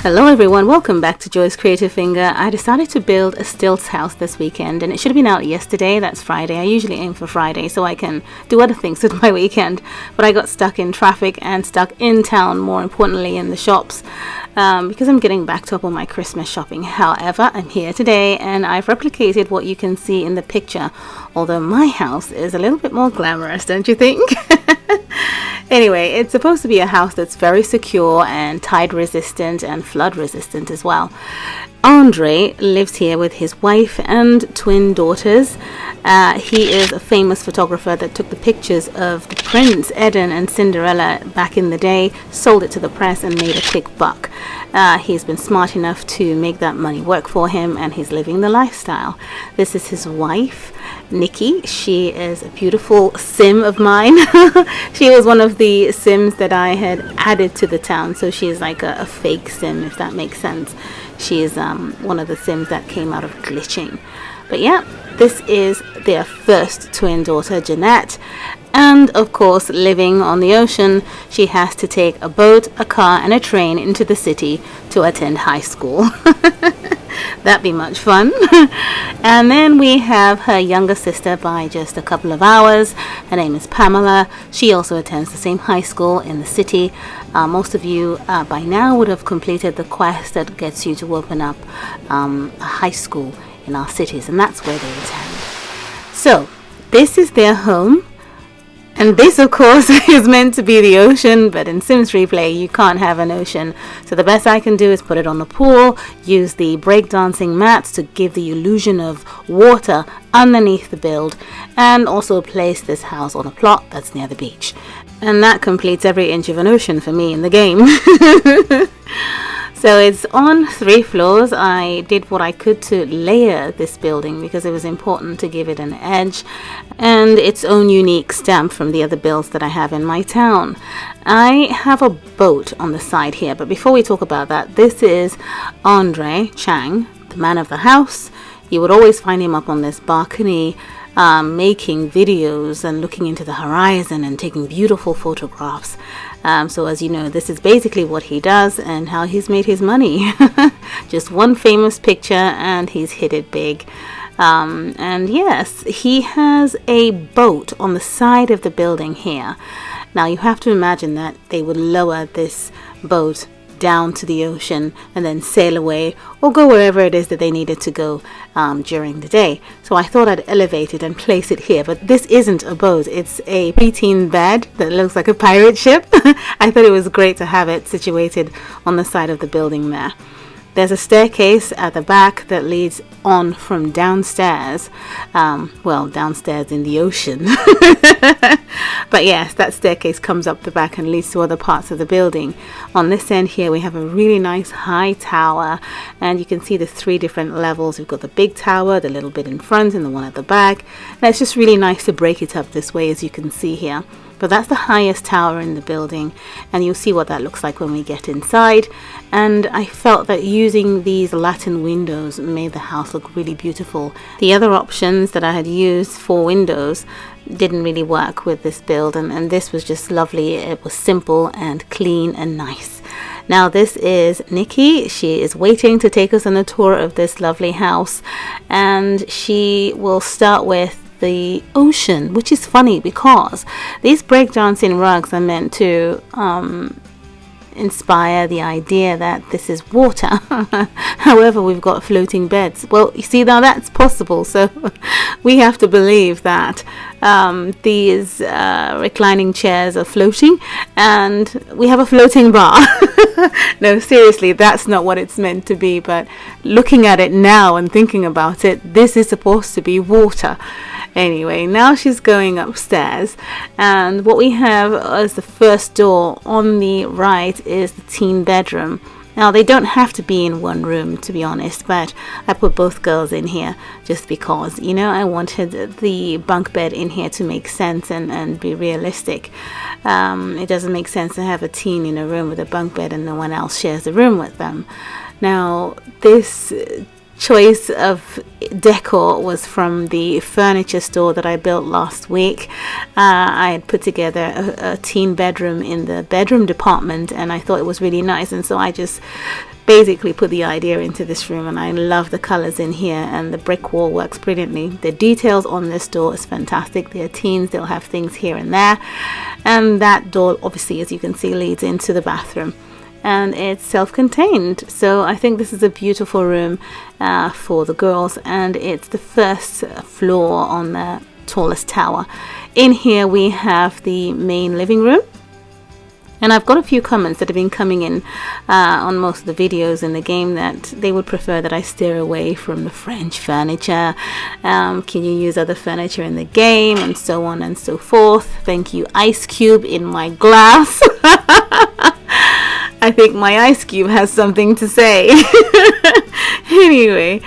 Hello everyone, welcome back to Joy's Creative Finger. I decided to build a stilts house this weekend and it should have been out yesterday. That's Friday. I usually aim for Friday so I can do other things with my weekend, but I got stuck in traffic and stuck in town, more importantly in the shops, because I'm getting backed up on my Christmas shopping. However, I'm here today and I've replicated what you can see in the picture, although my house is a little bit more glamorous, don't you think? Anyway, it's supposed to be a house that's very secure and tide resistant and flood resistant as well. Andre lives here with his wife and twin daughters. He is a famous photographer that took the pictures of the Prince, Eden and Cinderella back in the day, sold it to the press and made a quick buck. He's been smart enough to make that money work for him and he's living the lifestyle. This is his wife, Nikki. She is a beautiful sim of mine. She was one of the sims that I had added to the town, so she is like a fake sim, if that makes sense. She is one of the sims that came out of glitching. But yeah, this is their first twin daughter, Jeanette. And of course, living on the ocean, she has to take a boat, a car and a train into the city to attend high school. That'd be much fun. And then we have her younger sister by just a couple of hours. Her name is Pamela. She also attends the same high school in the city. Most of you by now would have completed the quest that gets you to open up a high school in our cities, and that's where they attend. So this is their home. And this, of course, is meant to be the ocean, but in Sims FreePlay, you can't have an ocean. So the best I can do is put it on the pool, use the breakdancing mats to give the illusion of water underneath the build, and also place this house on a plot that's near the beach. And that completes every inch of an ocean for me in the game. So it's on 3 floors. I did what I could to layer this building because it was important to give it an edge and its own unique stamp from the other builds that I have in my town. I have a boat on the side here, but before we talk about that, this is Andre Chang, the man of the house. You would always find him up on this balcony making videos and looking into the horizon and taking beautiful photographs. So as you know, this is basically what he does and how he's made his money. Just one famous picture and he's hit it big. And yes, he has a boat on the side of the building here. Now you have to imagine that they would lower this boat down to the ocean and then sail away or go wherever it is that they needed to go during the day. So I thought I'd elevate it and place it here, but this isn't a boat, it's a preteen bed that looks like a pirate ship. I thought it was great to have it situated on the side of the building there. There's a staircase at the back that leads on from downstairs, well, downstairs in the ocean. But yes, that staircase comes up the back and leads to other parts of the building. On this end here, we have a really nice high tower, and you can see the 3 different levels. We've got the big tower, the little bit in front, and the one at the back. And it's just really nice to break it up this way, as you can see here. But that's the highest tower in the building, and you'll see what that looks like when we get inside. And I felt that using these Latin windows made the house look really beautiful. The other options that I had used for windows didn't really work with this build, and this was just lovely. It was simple and clean and nice. Now this is Nikki. She is waiting to take us on a tour of this lovely house, and she will start with the ocean, which is funny because these breakdancing rugs are meant to inspire the idea that this is water. However, we've got floating beds. Well, you see, now that's possible, so we have to believe that these reclining chairs are floating and we have a floating bar. No, seriously, that's not what it's meant to be, but looking at it now and thinking about it, this is supposed to be water. Anyway, now she's going upstairs, and what we have as the first door on the right is the teen bedroom. Now they don't have to be in one room, to be honest, but I put both girls in here just because, you know, I wanted the bunk bed in here to make sense and be realistic. It doesn't make sense to have a teen in a room with a bunk bed and no one else shares the room with them. Now this choice of decor was from the furniture store that I built last week. I had put together a teen bedroom in the bedroom department, and I thought it was really nice, and so I just basically put the idea into this room, and I love the colors in here, and the brick wall works brilliantly. The details on this door is fantastic. They're teens, they'll have things here and there, and that door obviously, as you can see, leads into the bathroom, and it's self-contained. So I think this is a beautiful room for the girls, and it's the first floor on the tallest tower. In here we have the main living room. And I've got a few comments that have been coming in on most of the videos in the game that they would prefer that I steer away from the French furniture. Can you use other furniture in the game, and so on and so forth. Thank you, Ice Cube in my glass. I think my ice cube has something to say. Anyway,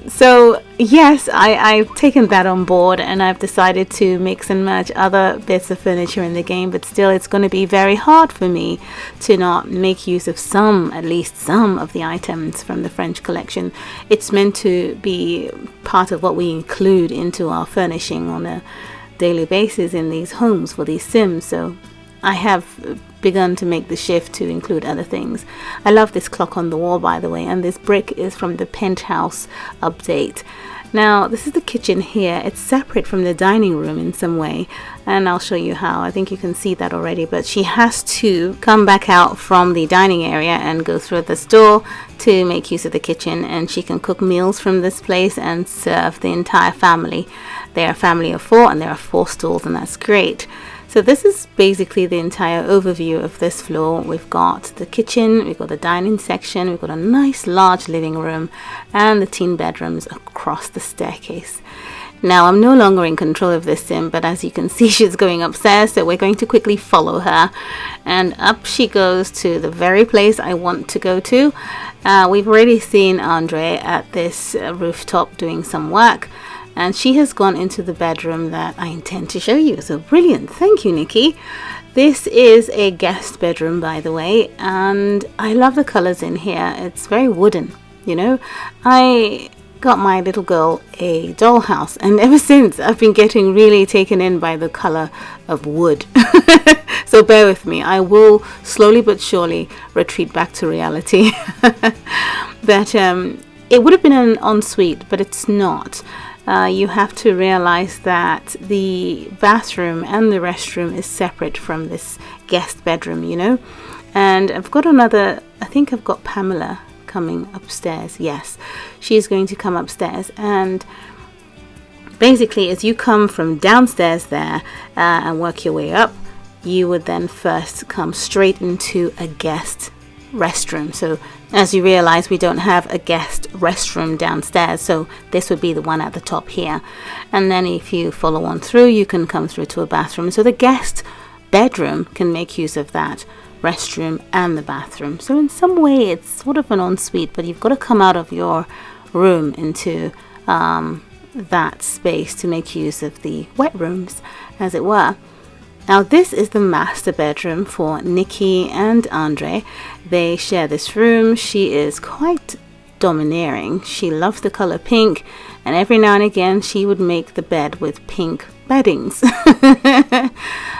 so yes, I've taken that on board, and I've decided to mix and match other bits of furniture in the game, but still it's going to be very hard for me to not make use of at least some of the items from the French collection. It's meant to be part of what we include into our furnishing on a daily basis in these homes for these Sims, so I have begun to make the shift to include other things. I love this clock on the wall, by the way, and this brick is from the penthouse update. Now this is the kitchen here. It's separate from the dining room in some way, and I'll show you how. I think you can see that already, but she has to come back out from the dining area and go through this door to make use of the kitchen, and she can cook meals from this place and serve the entire family. They're a family of 4, and there are 4 stools, and that's great. So this is basically the entire overview of this floor. We've got the kitchen, we've got the dining section, we've got a nice large living room, and the teen bedrooms across the staircase. Now I'm no longer in control of this Sim, but as you can see, she's going upstairs, so we're going to quickly follow her, and up she goes to the very place I want to go to. We've already seen Andre at this rooftop doing some work, and she has gone into the bedroom that I intend to show you. So brilliant. Thank you, Nikki. This is a guest bedroom, by the way, and I love the colors in here. It's very wooden, you know. I got my little girl a dollhouse, and ever since I've been getting really taken in by the color of wood. So bear with me. I will slowly but surely retreat back to reality. But it would have been an ensuite, but it's not. You have to realize that the bathroom and the restroom is separate from this guest bedroom, you know. And I've got another, I think I've got Pamela coming upstairs. Yes, she's going to come upstairs, and basically as you come from downstairs there and work your way up, you would then first come straight into a guest restroom. So as you realize, we don't have a guest restroom downstairs, so this would be the one at the top here, and then if you follow on through, you can come through to a bathroom. So the guest bedroom can make use of that restroom and the bathroom. So in some way it's sort of an ensuite, but you've got to come out of your room into that space to make use of the wet rooms, as it were. Now this is the master bedroom for Nikki and Andre. They share this room. She is quite domineering. She loves the color pink, and every now and again she would make the bed with pink beddings.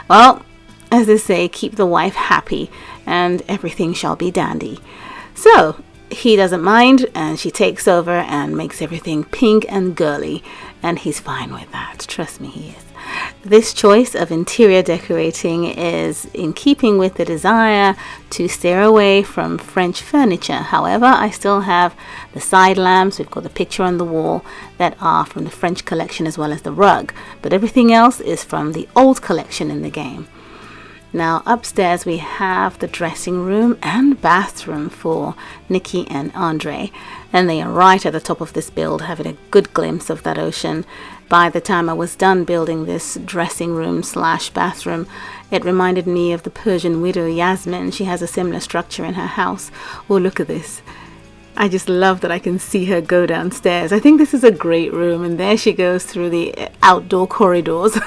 Well, as they say, keep the wife happy and everything shall be dandy. So he doesn't mind, and she takes over and makes everything pink and girly, and he's fine with that. Trust me, he is. This choice of interior decorating is in keeping with the desire to steer away from French furniture. However, I still have the side lamps. We've got the picture on the wall that are from the French collection, as well as the rug, but everything else is from the old collection in the game. Now upstairs we have the dressing room and bathroom for Nikki and Andre, and they are right at the top of this build, having a good glimpse of that ocean. By the time I was done building this dressing room slash bathroom, it reminded me of the Persian widow Yasmin. She has a similar structure in her house. Oh, look at this. I just love that I can see her go downstairs. I think this is a great room, and there she goes through the outdoor corridors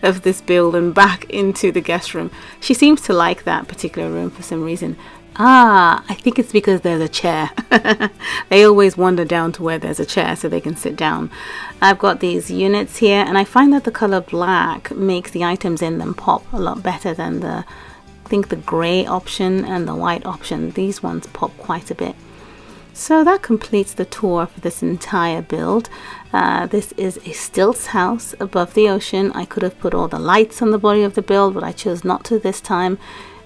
of this build and back into the guest room. She seems to like that particular room for some reason. Ah, I think it's because there's a chair. They always wander down to where there's a chair so they can sit down. I've got these units here, and I find that the color black makes the items in them pop a lot better than I think the gray option and the white option. These ones pop quite a bit. So that completes the tour for this entire build. This is a stilts house above the ocean. I could have put all the lights on the body of the build, but I chose not to this time.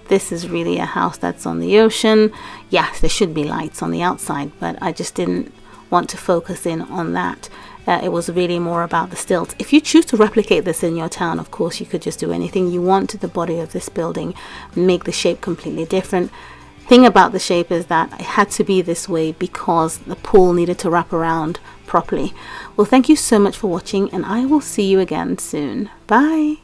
This is really a house that's on the ocean. Yes, there should be lights on the outside, but I just didn't want to focus in on that. It was really more about the stilts. If you choose to replicate this in your town, of course, you could just do anything you want to the body of this building, make the shape completely different. Thing about the shape is that it had to be this way because the pool needed to wrap around properly. Well, thank you so much for watching, and I will see you again soon. Bye.